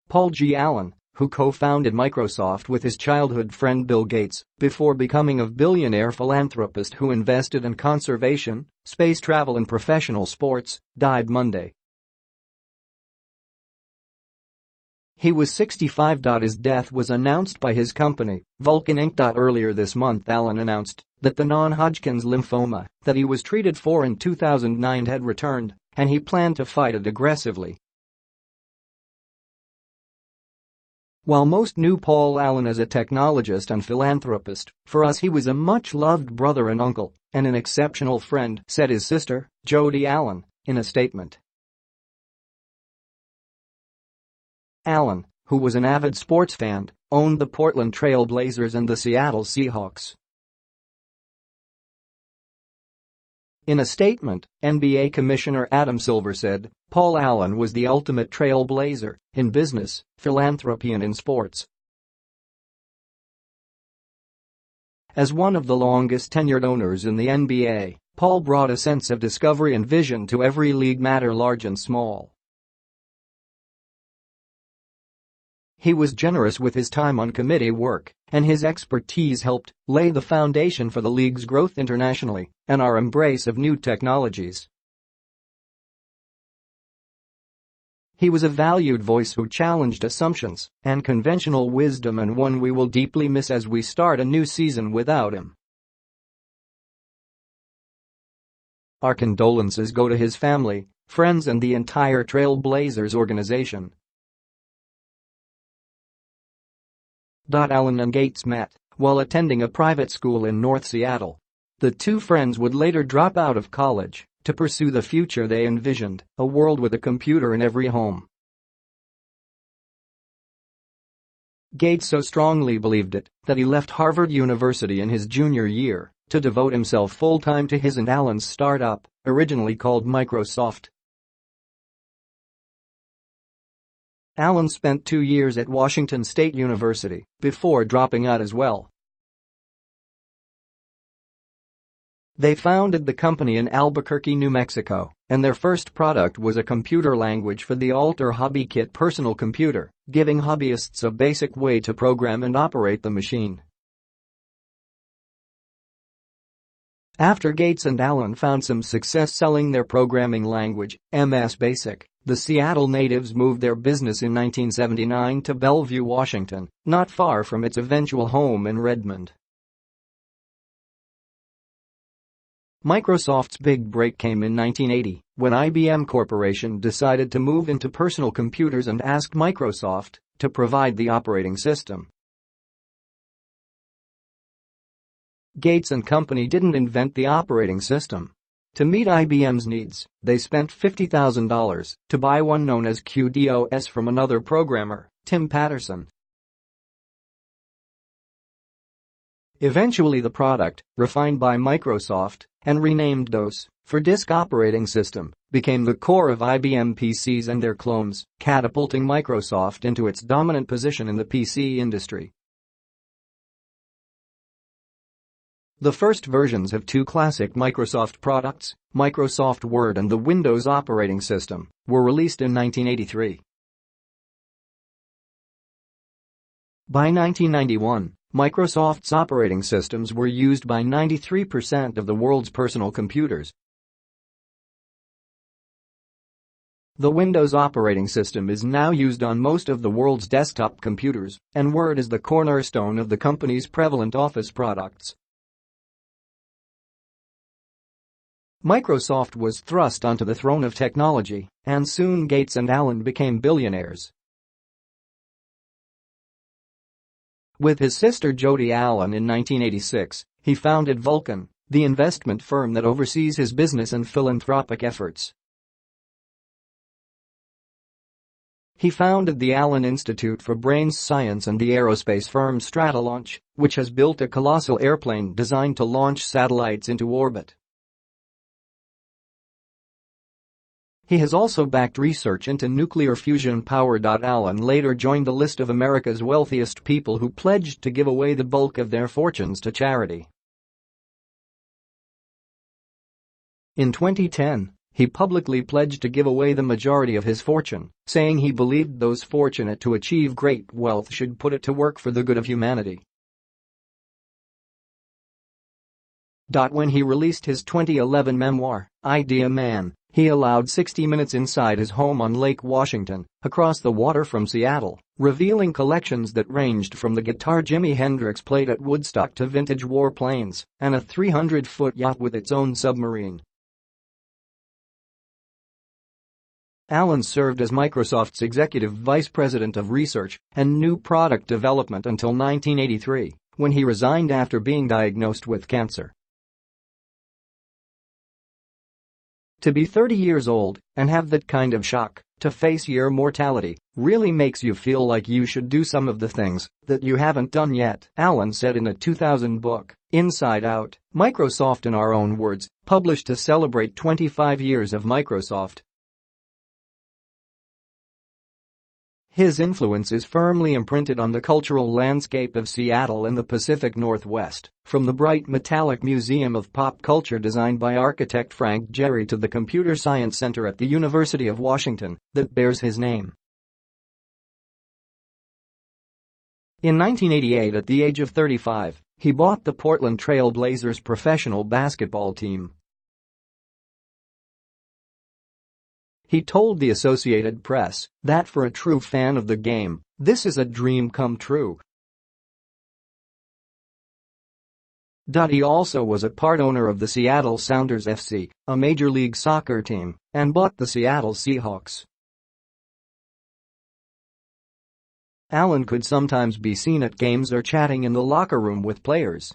Paul G. Allen, who co-founded Microsoft with his childhood friend Bill Gates before becoming a billionaire philanthropist who invested in conservation, space travel and professional sports, died Monday. He was 65. His death was announced by his company, Vulcan Inc. Earlier this month, Allen announced that the non-Hodgkin's lymphoma that he was treated for in 2009 had returned, and he planned to fight it aggressively. While most knew Paul Allen as a technologist and philanthropist, for us he was a much-loved brother and uncle, and an exceptional friend, said his sister, Jody Allen, in a statement. Allen, who was an avid sports fan, owned the Portland Trail Blazers and the Seattle Seahawks. In a statement, NBA Commissioner Adam Silver said, Paul Allen was the ultimate trailblazer in business, philanthropy and in sports. As one of the longest-tenured owners in the NBA, Paul brought a sense of discovery and vision to every league matter large and small. He was generous with his time on committee work, and his expertise helped lay the foundation for the league's growth internationally and our embrace of new technologies. He was a valued voice who challenged assumptions and conventional wisdom, and one we will deeply miss as we start a new season without him. Our condolences go to his family, friends and the entire Trailblazers organization. Allen and Gates met while attending a private school in North Seattle. The two friends would later drop out of college to pursue the future they envisioned, a world with a computer in every home. Gates so strongly believed it that he left Harvard University in his junior year to devote himself full-time to his and Allen's startup, originally called Microsoft. Allen spent 2 years at Washington State University before dropping out as well. They founded the company in Albuquerque, New Mexico, and their first product was a computer language for the Alter HobbyKit personal computer, giving hobbyists a basic way to program and operate the machine. After Gates and Allen found some success selling their programming language, MS Basic, the Seattle natives moved their business in 1979 to Bellevue, Washington, not far from its eventual home in Redmond. Microsoft's big break came in 1980 when IBM Corporation decided to move into personal computers and asked Microsoft to provide the operating system. Gates and company didn't invent the operating system. To meet IBM's needs, they spent $50,000 to buy one known as QDOS from another programmer, Tim Patterson. Eventually the product, refined by Microsoft and renamed DOS for Disk Operating System, became the core of IBM PCs and their clones, catapulting Microsoft into its dominant position in the PC industry. The first versions of two classic Microsoft products, Microsoft Word and the Windows operating system, were released in 1983. By 1991, Microsoft's operating systems were used by 93% of the world's personal computers. The Windows operating system is now used on most of the world's desktop computers, and Word is the cornerstone of the company's prevalent Office products. Microsoft was thrust onto the throne of technology, and soon Gates and Allen became billionaires. With his sister Jody Allen in 1986, he founded Vulcan, the investment firm that oversees his business and philanthropic efforts. He founded the Allen Institute for Brain Science and the aerospace firm Stratolaunch, which has built a colossal airplane designed to launch satellites into orbit. He has also backed research into nuclear fusion power. Allen later joined the list of America's wealthiest people who pledged to give away the bulk of their fortunes to charity. In 2010, He publicly pledged to give away the majority of his fortune, saying he believed those fortunate to achieve great wealth should put it to work for the good of humanity. When he released his 2011 memoir, Idea Man, he allowed 60 minutes inside his home on Lake Washington, across the water from Seattle, revealing collections that ranged from the guitar Jimi Hendrix played at Woodstock to vintage warplanes and a 300-foot yacht with its own submarine. Allen served as Microsoft's executive vice president of research and new product development until 1983, when he resigned after being diagnosed with cancer. To be 30 years old and have that kind of shock, to face your mortality, really makes you feel like you should do some of the things that you haven't done yet, Allen said in a 2000 book, Inside Out, Microsoft in Our Own Words, published to celebrate 25 years of Microsoft. His influence is firmly imprinted on the cultural landscape of Seattle and the Pacific Northwest, from the bright metallic Museum of Pop Culture designed by architect Frank Gehry to the Computer Science Center at the University of Washington that bears his name. In 1988, at the age of 35, he bought the Portland Trail Blazers professional basketball team. He told the Associated Press that for a true fan of the game, this is a dream come true. He also was a part owner of the Seattle Sounders FC, a Major League Soccer team, and bought the Seattle Seahawks. Allen could sometimes be seen at games or chatting in the locker room with players.